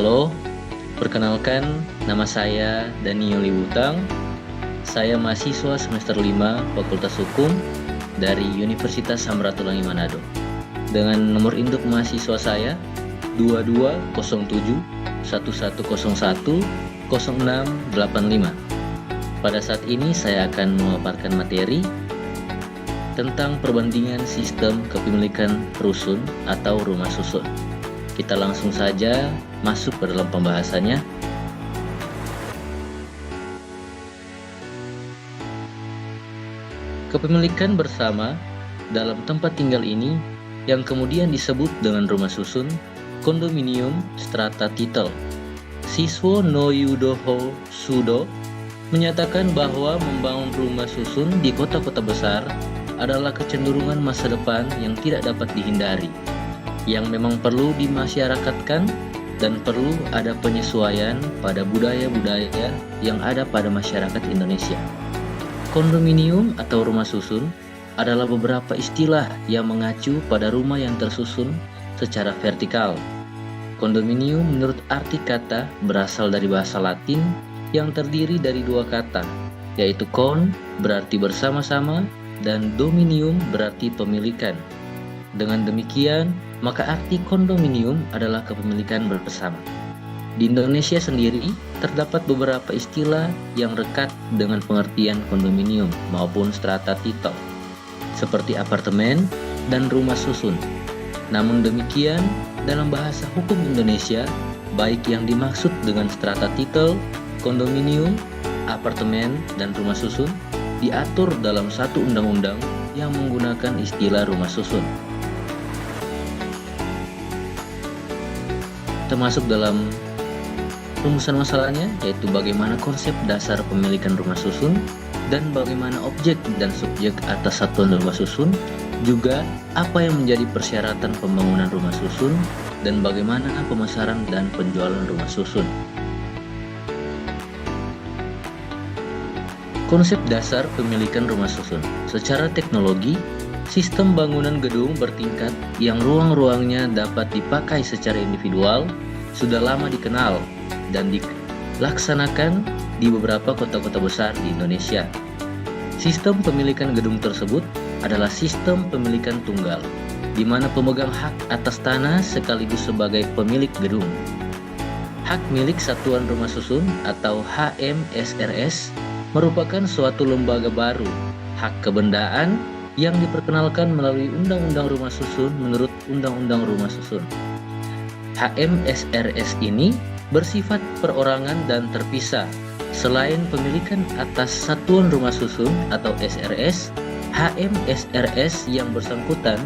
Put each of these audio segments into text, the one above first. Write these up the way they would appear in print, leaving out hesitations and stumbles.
Halo, perkenalkan nama saya Daniel Liwutang. Saya mahasiswa semester 5 Fakultas Hukum dari Universitas Samratulangi Manado. Dengan nomor induk mahasiswa saya 2207 1101 0685. Pada saat ini saya akan memaparkan materi tentang perbandingan sistem kepemilikan rusun atau rumah susun. Kita langsung saja masuk ke dalam pembahasannya. Kepemilikan bersama dalam tempat tinggal ini yang kemudian disebut dengan rumah susun, kondominium, strata titel. Siswo no Yudoho Sudo menyatakan bahwa membangun rumah susun di kota-kota besar adalah kecenderungan masa depan yang tidak dapat dihindari, yang memang perlu dimasyarakatkan dan perlu ada penyesuaian pada budaya-budaya yang ada pada masyarakat Indonesia. Kondominium atau rumah susun adalah beberapa istilah yang mengacu pada rumah yang tersusun secara vertikal. Kondominium menurut arti kata berasal dari bahasa Latin yang terdiri dari dua kata, yaitu kon berarti bersama-sama dan dominium berarti pemilikan. Dengan demikian, maka arti kondominium adalah kepemilikan bersama. Di Indonesia sendiri, terdapat beberapa istilah yang rekat dengan pengertian kondominium maupun strata titel, seperti apartemen dan rumah susun. Namun demikian, dalam bahasa hukum Indonesia, baik yang dimaksud dengan strata titel, kondominium, apartemen, dan rumah susun diatur dalam satu undang-undang yang menggunakan istilah rumah susun. Termasuk dalam rumusan masalahnya, yaitu bagaimana konsep dasar pemilikan rumah susun dan bagaimana objek dan subjek atas satuan rumah susun, juga apa yang menjadi persyaratan pembangunan rumah susun dan bagaimana pemasaran dan penjualan rumah susun. Konsep dasar pemilikan rumah susun. Secara teknologi, sistem bangunan gedung bertingkat yang ruang-ruangnya dapat dipakai secara individual sudah lama dikenal dan dilaksanakan di beberapa kota-kota besar di Indonesia. Sistem pemilikan gedung tersebut adalah sistem pemilikan tunggal, di mana pemegang hak atas tanah sekaligus sebagai pemilik gedung. Hak milik Satuan Rumah Susun atau HMSRS merupakan suatu lembaga baru, hak kebendaan yang diperkenalkan melalui Undang-Undang Rumah Susun menurut Undang-Undang Rumah Susun. HMSRS ini bersifat perorangan dan terpisah. Selain pemilikan atas Satuan Rumah Susun atau SRS, HMSRS yang bersangkutan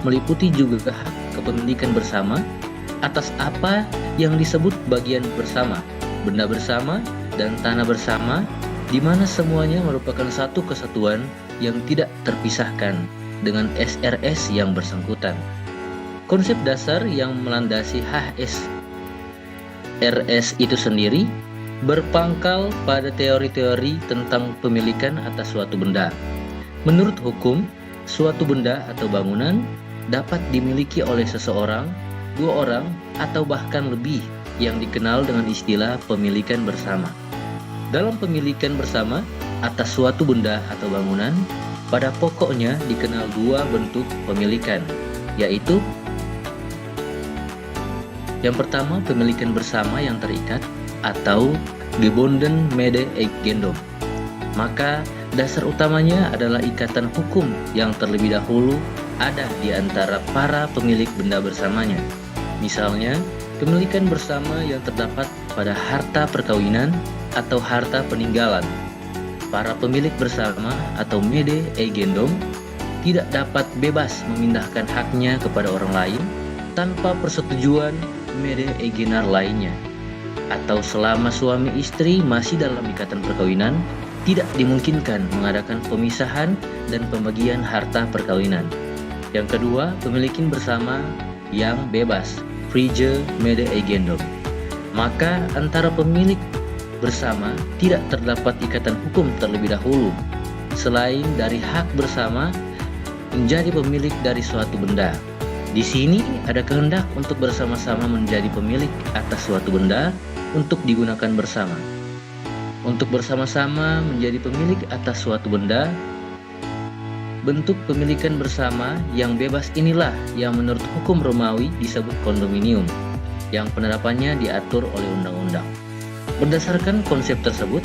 meliputi juga hak kepemilikan bersama atas apa yang disebut bagian bersama, benda bersama, dan tanah bersama, di mana semuanya merupakan satu kesatuan yang tidak terpisahkan dengan SRS yang bersangkutan. Konsep dasar yang melandasi HSRS itu sendiri berpangkal pada teori-teori tentang pemilikan atas suatu benda. Menurut hukum, suatu benda atau bangunan dapat dimiliki oleh seseorang, dua orang, atau bahkan lebih, yang dikenal dengan istilah pemilikan bersama. Dalam pemilikan bersama atas suatu benda atau bangunan, pada pokoknya dikenal dua bentuk pemilikan, yaitu yang pertama pemilikan bersama yang terikat atau gebonden mede eigendom. Maka dasar utamanya adalah ikatan hukum yang terlebih dahulu ada di antara para pemilik benda bersamanya. Misalnya, pemilikan bersama yang terdapat pada harta perkawinan atau harta peninggalan. Para pemilik bersama atau mede eigendom tidak dapat bebas memindahkan haknya kepada orang lain tanpa persetujuan mede eigenar lainnya. Atau selama suami istri masih dalam ikatan perkawinan, tidak dimungkinkan mengadakan pemisahan dan pembagian harta perkawinan. Yang kedua, pemilikan bersama yang bebas, vrije mede eigendom. Maka antara pemilik bersama tidak terdapat ikatan hukum terlebih dahulu, selain dari hak bersama menjadi pemilik dari suatu benda. Di sini ada kehendak untuk bersama-sama menjadi pemilik atas suatu benda untuk digunakan bersama. Untuk bersama-sama menjadi pemilik atas suatu benda, bentuk pemilikan bersama yang bebas inilah yang menurut hukum Romawi disebut kondominium, yang penerapannya diatur oleh undang-undang. Berdasarkan konsep tersebut,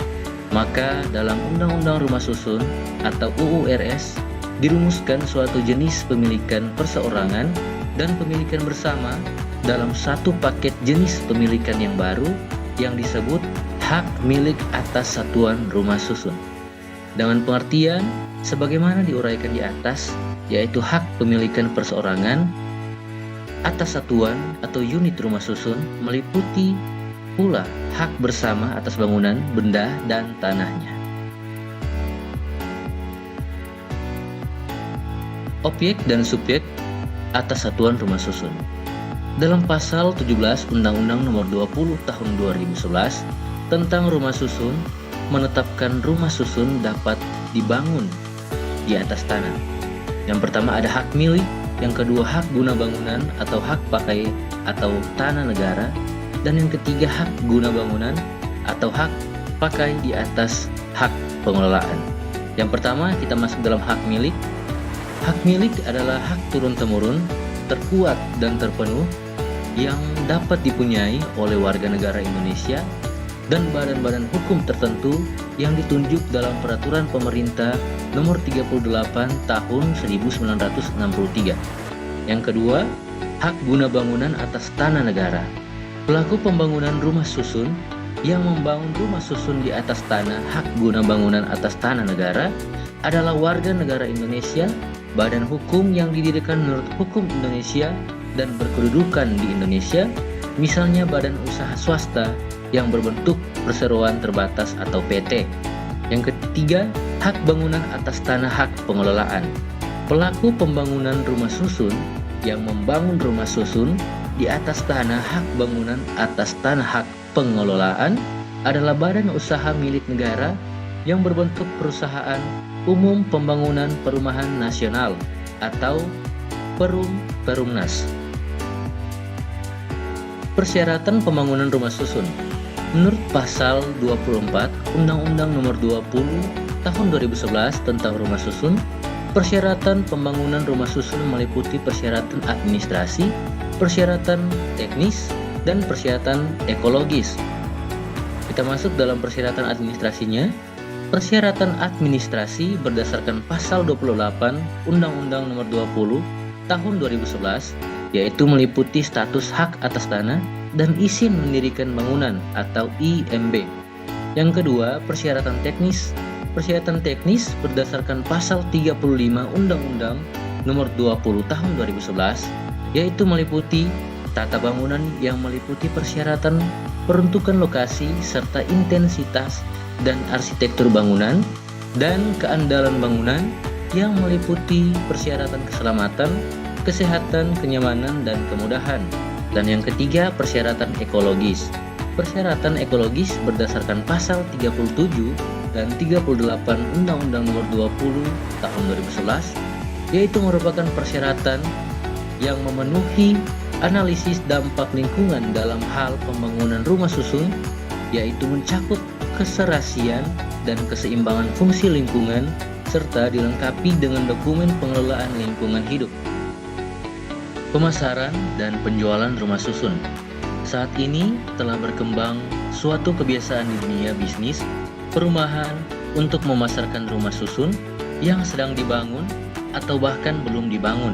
maka dalam Undang-Undang Rumah Susun atau UU-RS dirumuskan suatu jenis pemilikan perseorangan dan pemilikan bersama dalam satu paket jenis pemilikan yang baru yang disebut hak milik atas satuan rumah susun. Dengan pengertian sebagaimana diuraikan di atas, yaitu hak pemilikan perseorangan atas satuan atau unit rumah susun meliputi pula hak bersama atas bangunan, benda, dan tanahnya. Objek dan subjek atas satuan rumah susun. Dalam pasal 17 Undang-Undang Nomor 20 Tahun 2011 tentang rumah susun menetapkan rumah susun dapat dibangun di atas tanah. Yang pertama ada hak milik, yang kedua hak guna bangunan atau hak pakai atau tanah negara, dan yang ketiga hak guna bangunan atau hak pakai di atas hak pengelolaan. Yang pertama kita masuk dalam hak milik. Hak milik adalah hak turun-temurun, terkuat dan terpenuh yang dapat dipunyai oleh warga negara Indonesia dan badan-badan hukum tertentu yang ditunjuk dalam Peraturan Pemerintah Nomor 38 Tahun 1963. Yang kedua, hak guna bangunan atas tanah negara. Pelaku pembangunan rumah susun yang membangun rumah susun di atas tanah hak guna bangunan atas tanah negara adalah warga negara Indonesia, badan hukum yang didirikan menurut hukum Indonesia dan berkedudukan di Indonesia, misalnya badan usaha swasta yang berbentuk perseroan terbatas atau PT. Yang ketiga, hak bangunan atas tanah hak pengelolaan. Pelaku pembangunan rumah susun yang membangun rumah susun di atas tanah hak bangunan atas tanah hak pengelolaan adalah badan usaha milik negara yang berbentuk perusahaan umum pembangunan perumahan nasional atau Perumnas. Persyaratan pembangunan rumah susun. Menurut pasal 24 Undang-Undang Nomor 20 Tahun 2011 tentang rumah susun, persyaratan pembangunan rumah susun meliputi persyaratan administrasi, persyaratan teknis, dan persyaratan ekologis. Kita masuk dalam persyaratan administrasinya. Persyaratan administrasi berdasarkan pasal 28 Undang-Undang Nomor 20 Tahun 2011, yaitu meliputi status hak atas tanah dan izin mendirikan bangunan atau IMB. Yang kedua, persyaratan teknis. Persyaratan teknis berdasarkan pasal 35 Undang-Undang Nomor 20 Tahun 2011, yaitu meliputi tata bangunan yang meliputi persyaratan peruntukan lokasi serta intensitas dan arsitektur bangunan, dan keandalan bangunan yang meliputi persyaratan keselamatan, kesehatan, kenyamanan, dan kemudahan. Dan yang ketiga, persyaratan ekologis. Persyaratan ekologis berdasarkan pasal 37 dan 38 Undang-Undang Nomor 20 Tahun 2011, yaitu merupakan persyaratan yang memenuhi analisis dampak lingkungan dalam hal pembangunan rumah susun, yaitu mencakup keserasian dan keseimbangan fungsi lingkungan serta dilengkapi dengan dokumen pengelolaan lingkungan hidup. Pemasaran dan penjualan rumah susun. Saat ini telah berkembang suatu kebiasaan di dunia bisnis perumahan untuk memasarkan rumah susun yang sedang dibangun atau bahkan belum dibangun,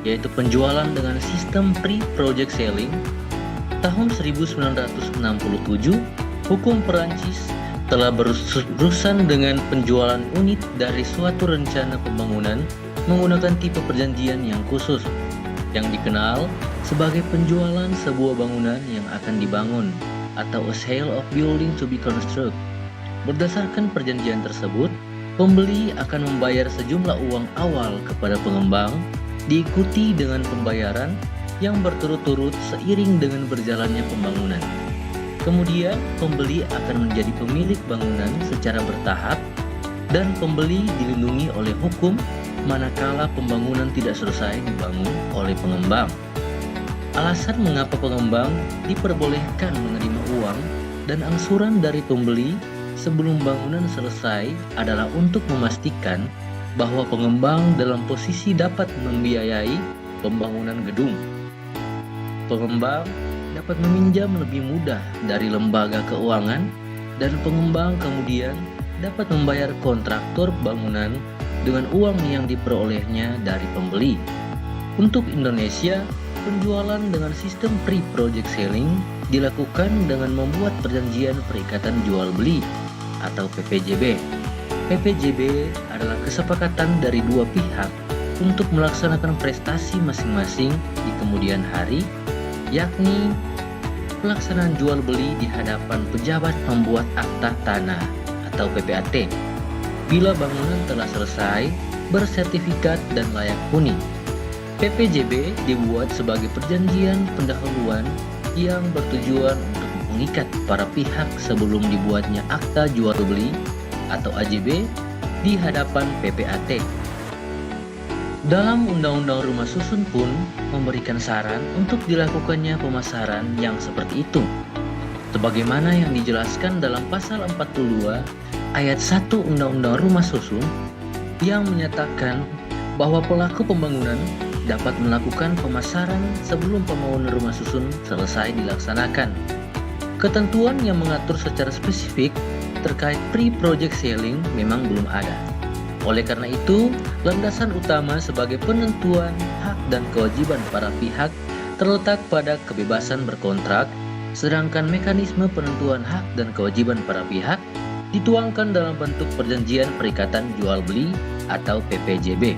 yaitu penjualan dengan sistem pre-project selling. Tahun 1967, hukum Perancis telah berurusan dengan penjualan unit dari suatu rencana pembangunan menggunakan tipe perjanjian yang khusus, yang dikenal sebagai penjualan sebuah bangunan yang akan dibangun atau a sale of building to be constructed. Berdasarkan perjanjian tersebut, pembeli akan membayar sejumlah uang awal kepada pengembang, diikuti dengan pembayaran yang berturut-turut seiring dengan berjalannya pembangunan. Kemudian, pembeli akan menjadi pemilik bangunan secara bertahap dan pembeli dilindungi oleh hukum manakala pembangunan tidak selesai dibangun oleh pengembang. Alasan mengapa pengembang diperbolehkan menerima uang dan angsuran dari pembeli sebelum bangunan selesai adalah untuk memastikan bahwa pengembang dalam posisi dapat membiayai pembangunan gedung. Pengembang dapat meminjam lebih mudah dari lembaga keuangan dan pengembang kemudian dapat membayar kontraktor bangunan dengan uang yang diperolehnya dari pembeli. Untuk Indonesia, penjualan dengan sistem pre-project selling dilakukan dengan membuat perjanjian perikatan jual beli atau PPJB. PPJB adalah kesepakatan dari dua pihak untuk melaksanakan prestasi masing-masing di kemudian hari, yakni pelaksanaan jual beli di hadapan pejabat pembuat akta tanah atau PPAT bila bangunan telah selesai, bersertifikat dan layak huni. PPJB dibuat sebagai perjanjian pendahuluan yang bertujuan untuk mengikat para pihak sebelum dibuatnya akta jual beli atau AJB di hadapan PPAT. Dalam Undang-Undang Rumah Susun pun memberikan saran untuk dilakukannya pemasaran yang seperti itu. Sebagaimana yang dijelaskan dalam pasal 42 ayat 1 Undang-Undang Rumah Susun yang menyatakan bahwa pelaku pembangunan dapat melakukan pemasaran sebelum pembangunan rumah susun selesai dilaksanakan. Ketentuan yang mengatur secara spesifik terkait pre-project selling memang belum ada. Oleh karena itu, landasan utama sebagai penentuan hak dan kewajiban para pihak terletak pada kebebasan berkontrak, sedangkan mekanisme penentuan hak dan kewajiban para pihak dituangkan dalam bentuk perjanjian perikatan jual beli atau PPJB.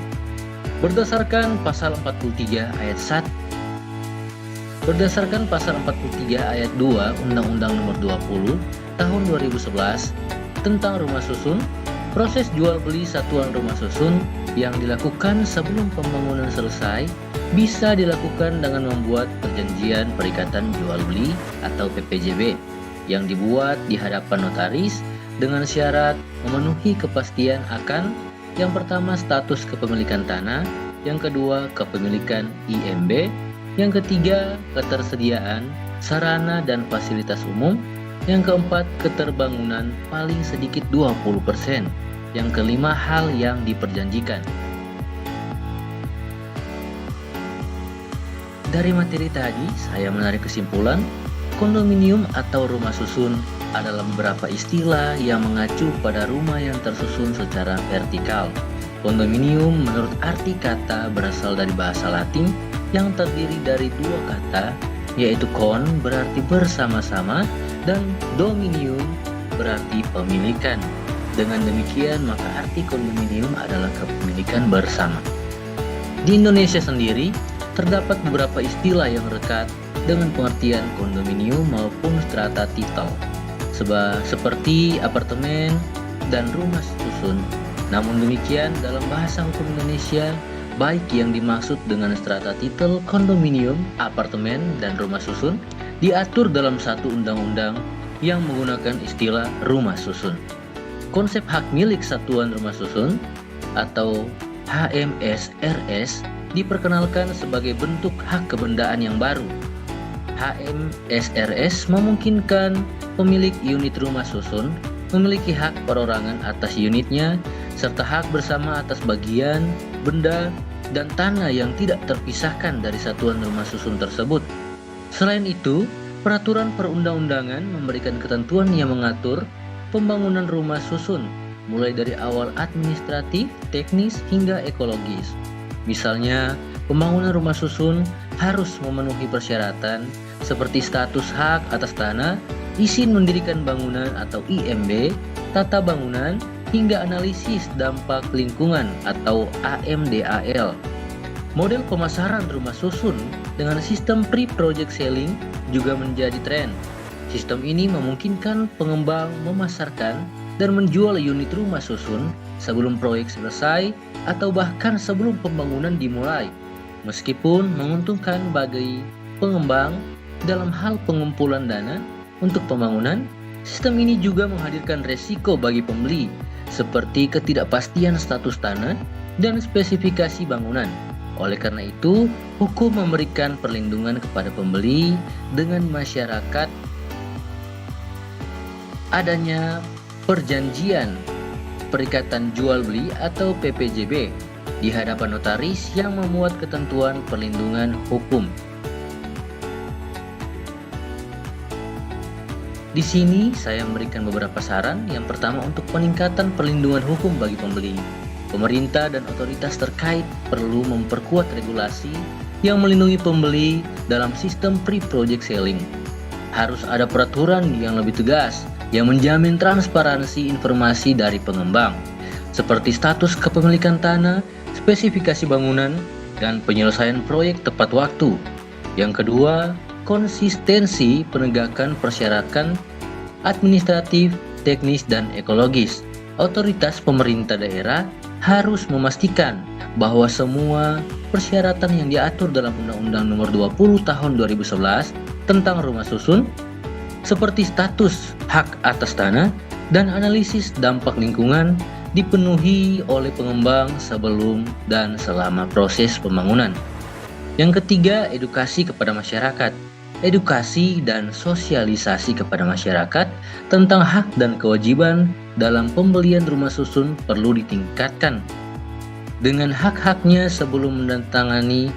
Berdasarkan pasal 43 ayat 1 ayat 2 Undang-Undang Nomor 20 Tahun 2011 tentang rumah susun, proses jual beli satuan rumah susun yang dilakukan sebelum pembangunan selesai bisa dilakukan dengan membuat perjanjian perikatan jual beli atau PPJB yang dibuat di hadapan notaris dengan syarat memenuhi kepastian akan yang pertama status kepemilikan tanah, yang kedua kepemilikan IMB, yang ketiga ketersediaan sarana dan fasilitas umum, yang keempat keterbangunan paling sedikit 20%, yang kelima hal yang diperjanjikan. Dari materi tadi saya menarik kesimpulan, kondominium atau rumah susun adalah beberapa istilah yang mengacu pada rumah yang tersusun secara vertikal. Kondominium menurut arti kata berasal dari bahasa Latin yang terdiri dari dua kata, yaitu kon berarti bersama-sama dan dominium berarti pemilikan. Dengan demikian maka arti kondominium adalah kepemilikan bersama. Di Indonesia sendiri terdapat beberapa istilah yang rekat dengan pengertian kondominium maupun strata titel, seperti apartemen dan rumah susun. Namun demikian, dalam bahasa hukum Indonesia, baik yang dimaksud dengan strata titel, kondominium, apartemen, dan rumah susun diatur dalam satu undang-undang yang menggunakan istilah rumah susun. Konsep hak milik satuan rumah susun atau HMSRS diperkenalkan sebagai bentuk hak kebendaan yang baru. HMSRS memungkinkan pemilik unit rumah susun memiliki hak perorangan atas unitnya serta hak bersama atas bagian, benda, dan tanah yang tidak terpisahkan dari satuan rumah susun tersebut. Selain itu, peraturan perundang-undangan memberikan ketentuan yang mengatur pembangunan rumah susun mulai dari awal administratif, teknis, hingga ekologis. Misalnya, pembangunan rumah susun harus memenuhi persyaratan seperti status hak atas tanah, izin mendirikan bangunan atau IMB, tata bangunan, hingga analisis dampak lingkungan atau AMDAL. Model pemasaran rumah susun dengan sistem pre-project selling juga menjadi tren. Sistem ini memungkinkan pengembang memasarkan dan menjual unit rumah susun sebelum proyek selesai atau bahkan sebelum pembangunan dimulai. Meskipun menguntungkan bagi pengembang dalam hal pengumpulan dana untuk pembangunan, sistem ini juga menghadirkan resiko bagi pembeli seperti ketidakpastian status tanah, dan spesifikasi bangunan. Oleh karena itu, hukum memberikan perlindungan kepada pembeli dengan masyarakat adanya perjanjian perikatan jual beli atau PPJB di hadapan notaris yang memuat ketentuan perlindungan hukum. Di sini saya memberikan beberapa saran. Yang pertama, untuk peningkatan perlindungan hukum bagi pembeli. Pemerintah dan otoritas terkait perlu memperkuat regulasi yang melindungi pembeli dalam sistem pre-project selling. Harus ada peraturan yang lebih tegas yang menjamin transparansi informasi dari pengembang, seperti status kepemilikan tanah, spesifikasi bangunan, dan penyelesaian proyek tepat waktu. Yang kedua, konsistensi penegakan persyaratan administratif, teknis, dan ekologis. Otoritas pemerintah daerah harus memastikan bahwa semua persyaratan yang diatur dalam Undang-Undang Nomor 20 Tahun 2011 tentang rumah susun, seperti status hak atas tanah dan analisis dampak lingkungan, dipenuhi oleh pengembang sebelum dan selama proses pembangunan. Yang ketiga, edukasi kepada masyarakat. Edukasi dan sosialisasi kepada masyarakat tentang hak dan kewajiban dalam pembelian rumah susun perlu ditingkatkan. Dengan hak-haknya sebelum menandatangani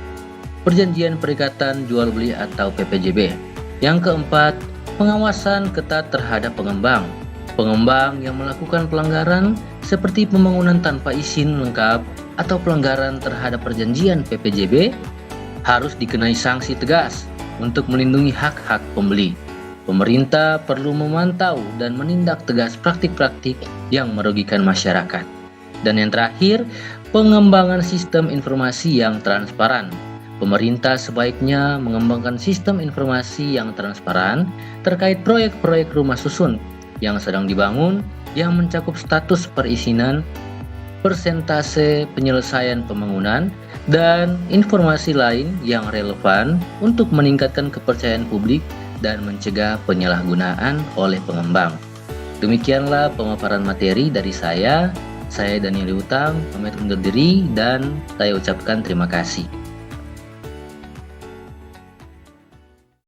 perjanjian perikatan jual beli atau PPJB. Yang keempat, pengawasan ketat terhadap pengembang. Pengembang yang melakukan pelanggaran seperti pembangunan tanpa izin lengkap atau pelanggaran terhadap perjanjian PPJB harus dikenai sanksi tegas untuk melindungi hak-hak pembeli. Pemerintah perlu memantau dan menindak tegas praktik-praktik yang merugikan masyarakat. Dan yang terakhir, pengembangan sistem informasi yang transparan. Pemerintah sebaiknya mengembangkan sistem informasi yang transparan terkait proyek-proyek rumah susun yang sedang dibangun, yang mencakup status perizinan, persentase penyelesaian pembangunan, dan informasi lain yang relevan untuk meningkatkan kepercayaan publik dan mencegah penyalahgunaan oleh pengembang. Demikianlah pemaparan materi dari saya. Saya Daniel Utang, pamit undur diri dan saya ucapkan terima kasih.